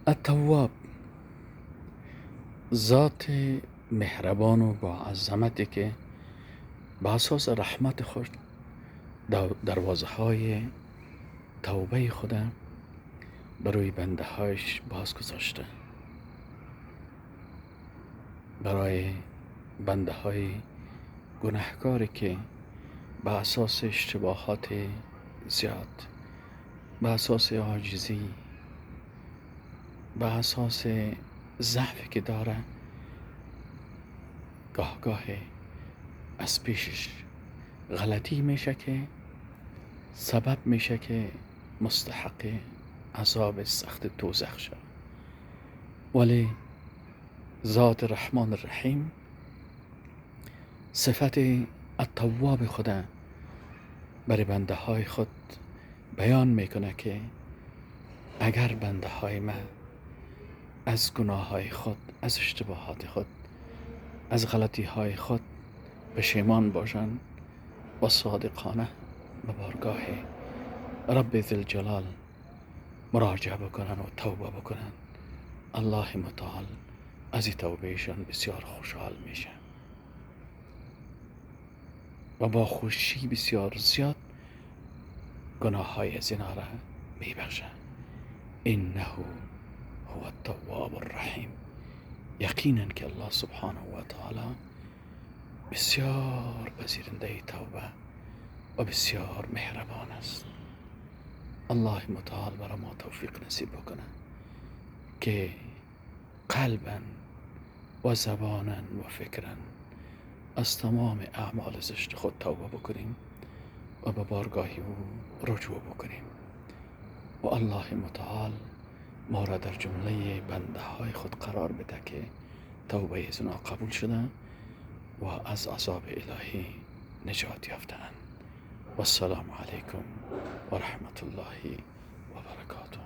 التواب، ذات مهربان و با عظمتی که به اساس رحمت خود دروازه های توبه خود برای بنده هایش باز گذاشته، برای بنده های گناهکاری که به اساس اشتباهات زیاد، به اساس عاجزی، به اساس ضعفی که داره، گاه از پیشش غلطی میشه که سبب میشه که مستحق عذاب سخت دوزخ شد. ولی ذات رحمان الرحیم صفت التواب خود برای بنده های خود بیان میکنه که اگر بنده های من از گناه های خود، از اشتباهات خود، از غلطی های خود پشیمان باشند و صادقانه به بارگاه رب ذوالجلال مراجعه بکنن و توبه بکنن، الله متعال از این توبهشان بسیار خوشحال میشه و با خوشی بسیار زیاد گناه های از اینا را میبخشه. انه هو التواب الرحیم، یقینا که الله سبحانه و تعالی بسیار پذیرنده توبه و بسیار مهربان است. الله متعال برای ما توفیق نصیب بکنه که قلبا و زبانا و فکرا از تمام اعمال زشت خود توبه بکنیم و به بارگاه او رجوع بکنیم و الله متعال ما را در جمله بنده های خود قرار بده که توبه از اونا قبول شده و از عذاب الهی نجات یافتند. و السلام علیکم و رحمت الله و برکاته.